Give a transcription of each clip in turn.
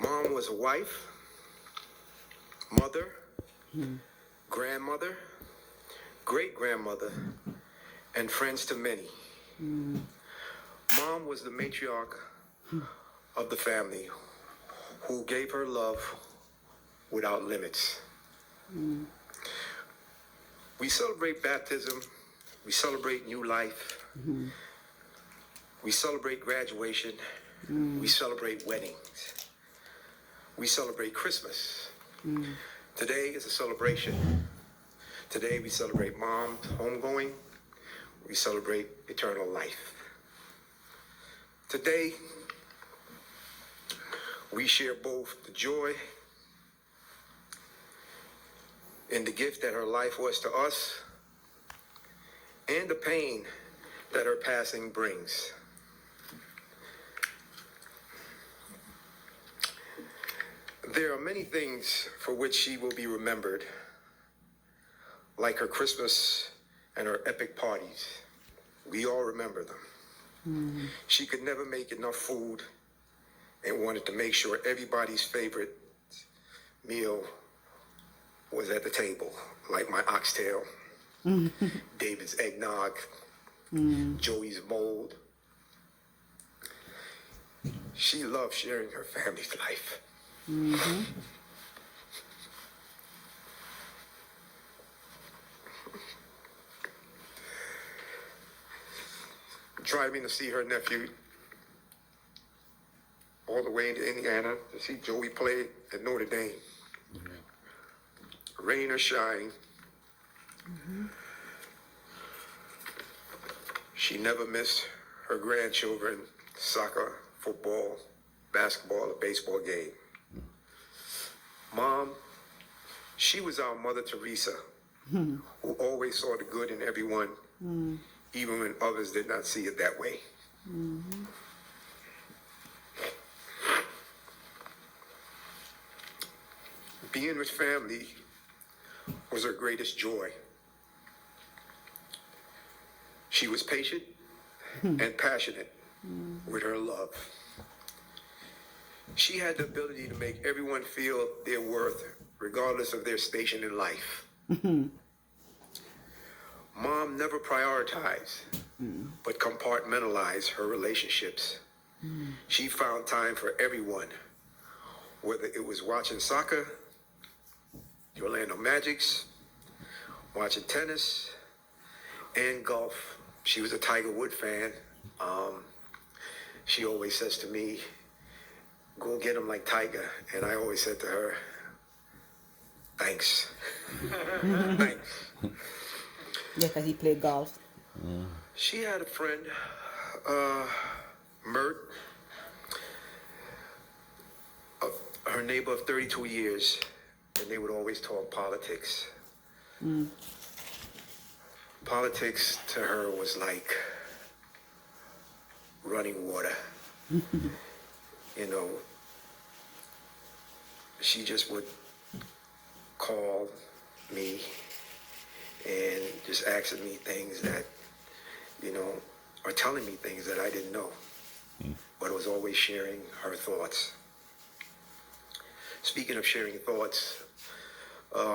Mom was a wife, mother, grandmother, great-grandmother, and friends to many. Mom was the matriarch of the family who gave her love without limits. We celebrate baptism, we celebrate new life, we celebrate graduation, we celebrate weddings, we celebrate Christmas. Today is a celebration. Today we celebrate Mom's homegoing, we celebrate eternal life. Today, we share both the joy in the gift that her life was to us and the pain that her passing brings. There are many things for which she will be remembered, like her Christmas and her epic parties. We all remember them. She could never make enough food and wanted to make sure everybody's favorite meal was at the table, like my oxtail, David's eggnog, Joey's mold. She loved sharing her family's life. Driving to see her nephew all the way into Indiana to see Joey play at Notre Dame. Rain or shine, she never missed her grandchildren, soccer, football, basketball, or baseball game. Mom, she was our Mother Teresa, who always saw the good in everyone, even when others did not see it that way. Being with family was her greatest joy. She was patient and passionate with her love. She had the ability to make everyone feel their worth, regardless of their station in life. Mom never prioritized, but compartmentalized her relationships. She found time for everyone, whether it was watching soccer, the Orlando Magics, watching tennis, and golf. She was a Tiger Woods fan. She always says to me, go get him like Tiger. And I always said to her, thanks. Thanks. Yeah, because he played golf. She had a friend, Mert, her neighbor of 32 years, and they would always talk politics. Politics to her was like running water. You know, she just would call me and just asking me things that, you know, or telling me things that I didn't know, but it was always sharing her thoughts. Speaking of sharing thoughts,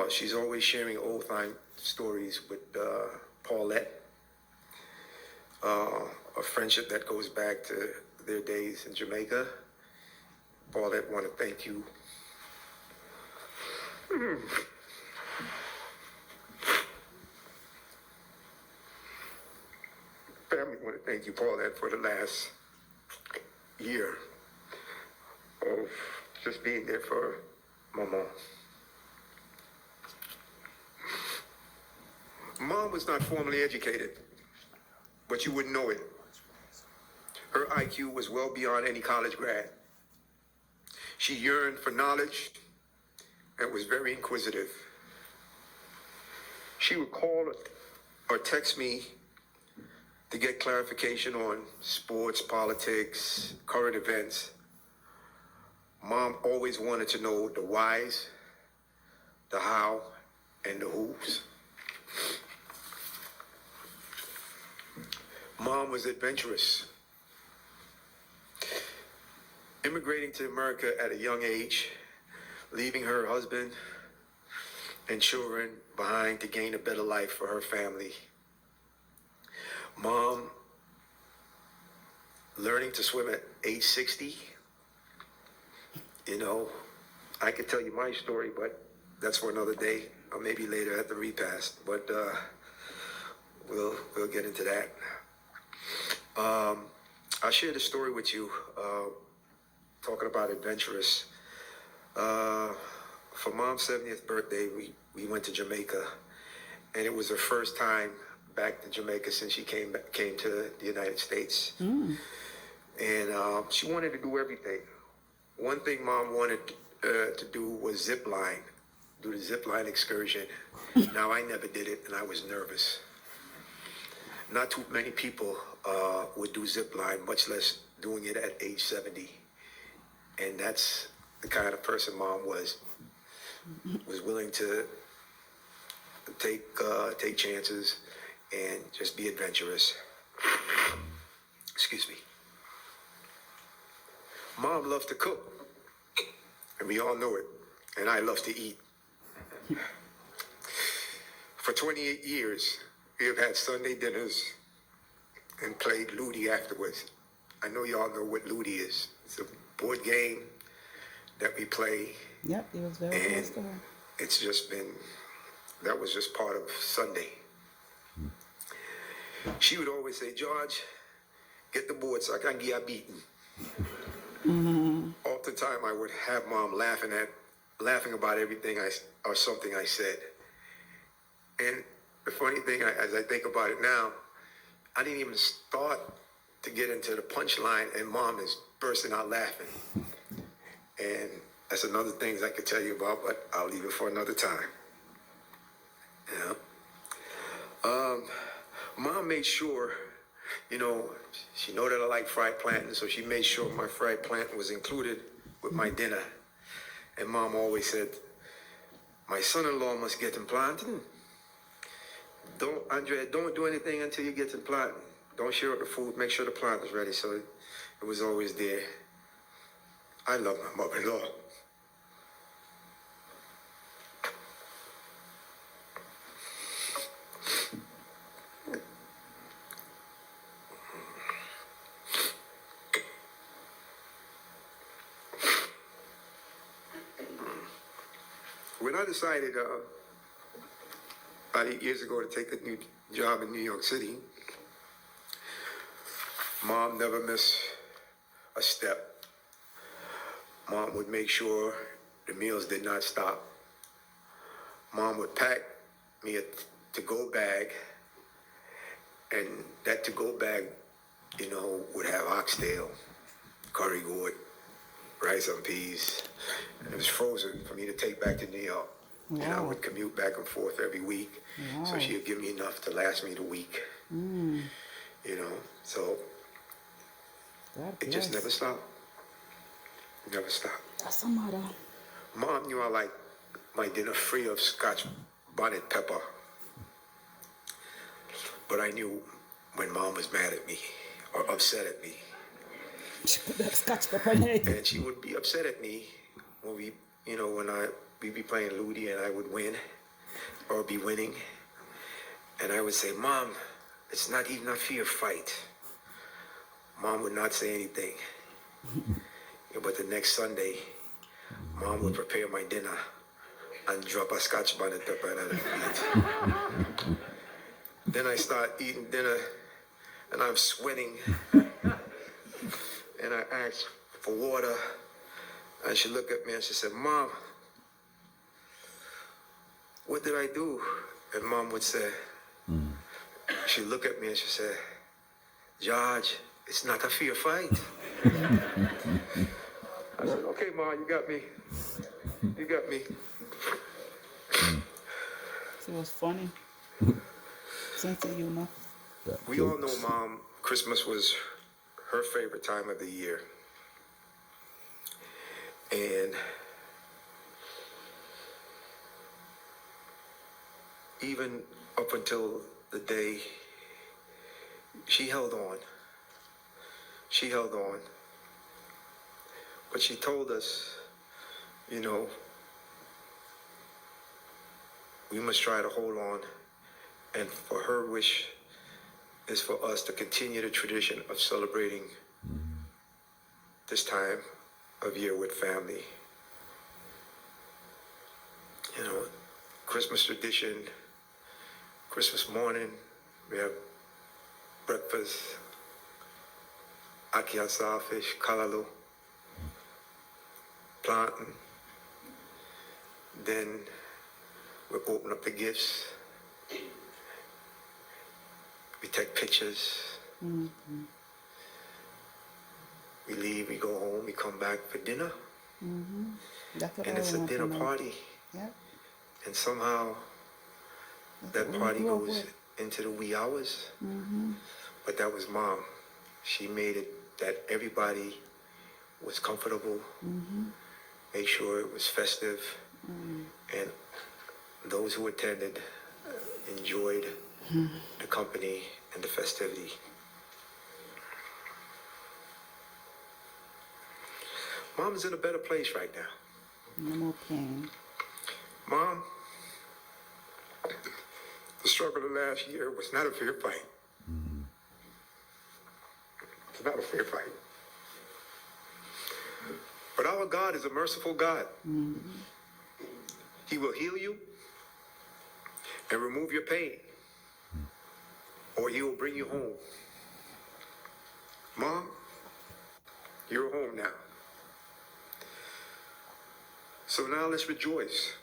she's always sharing old-time stories with Paulette, a friendship that goes back to their days in Jamaica. Paulette, want to thank you. Family want to thank you, Paulette, for the last year of just being there for Mama. Mom was not formally educated, but you wouldn't know it. Her IQ was well beyond any college grad. She yearned for knowledge and was very inquisitive. She would call or text me to get clarification on sports, politics, current events. Mom always wanted to know the whys, the how, and the whos. Mom was adventurous. immigrating to America at a young age, leaving her husband and children behind to gain a better life for her family. Mom learning to swim at age 60. You know, I could tell you my story, but that's for another day, or maybe later at the repast. But we'll get into that. I'll share the story with you. Talking about adventurous. For Mom's 70th birthday, we went to Jamaica, and it was her first time back to Jamaica since she came to the United States. And she wanted to do everything. One thing Mom wanted to do was zip line, do the zip line excursion. Now, I never did it, and I was nervous. Not too many people would do zip line, much less doing it at age 70. And that's the kind of person Mom was willing to take chances and just be adventurous. Excuse me. Mom loved to cook, and we all know it, and I love to eat. For 28 years, we have had Sunday dinners and played Ludi afterwards. I know y'all know what Ludi is. It's a board game that we play. Yep, it was very close to her. It's just been, that was just part of Sunday. She would always say, George, get the board so I can get a beating. Oftentimes I would have Mom laughing about everything or something I said. And the funny thing, as I think about it now, I didn't even start to get into the punchline, and Mom is bursting out laughing. And that's another thing I could tell you about, but I'll leave it for another time. Yeah. Mom made sure, you know, she know that I like fried plantain, so she made sure my fried plantain was included with my dinner. And Mom always said, my son-in-law must get him plantain. Andrea, don't do anything until you get to plantain. Don't share up the food, make sure the plantain's ready. So it was always there. I love my mother-in-law. When I decided about 8 years ago to take a new job in New York City, Mom never missed a step. Mom would make sure the meals did not stop. Mom would pack me a to-go bag, and that to-go bag, you know, would have oxtail, curry gourd, rice and peas. And it was frozen for me to take back to New York. Wow. And I would commute back and forth every week. Wow. So she would give me enough to last me the week. You know, so it just never stopped. Never stopped. That's a mother. Mom knew I liked my dinner free of Scotch bonnet pepper. But I knew when Mom was mad at me or upset at me. She put that Scotch pepper in it. And she would be upset at me when we'd be playing Ludi and I would win or be winning. And I would say, Mom, it's not even a fair fight. Mom would not say anything. But the next Sunday, Mom would prepare my dinner and drop a Scotch bonnet pepper and I'd eat. Then I start eating dinner and I'm sweating. And I asked for water. And she looked at me and she said, Mom, what did I do? And Mom would say, she'd look at me and she said, George, it's not a fair fight. I said, okay, Mom, you got me. You got me. It was funny. Sense of humor. We all know Mom, Christmas was her favorite time of the year. And even up until the day, she held on. She held on. But she told us, you know, we must try to hold on. And for her wish is for us to continue the tradition of celebrating this time of year with family. You know, Christmas tradition, Christmas morning, we have breakfast, ackee and sawfish, kalalo, plantain. Then we open up the gifts. We take pictures. Mm-hmm. We leave, we go home, we come back for dinner. Mm-hmm. That's what And I it's a want to dinner know. party. Yep. And somehow That's that what we party grew up goes with. into the wee hours. Mm-hmm. But that was Mom. She made it that everybody was comfortable, Mm-hmm. made sure it was festive, and those who attended enjoyed the company and the festivity. Mom is in a better place right now. No more pain. Mom, the struggle of last year was not a fair fight. It's not a fair fight. But our God is a merciful God. He will heal you and remove your pain, or he will bring you home. Mom, you're home now. So now let's rejoice.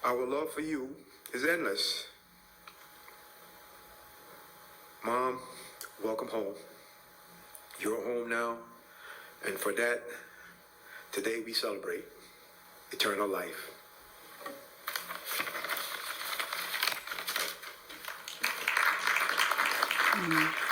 Our love for you is endless. Mom, welcome home. You're home now, and for that, today we celebrate eternal life. Mm.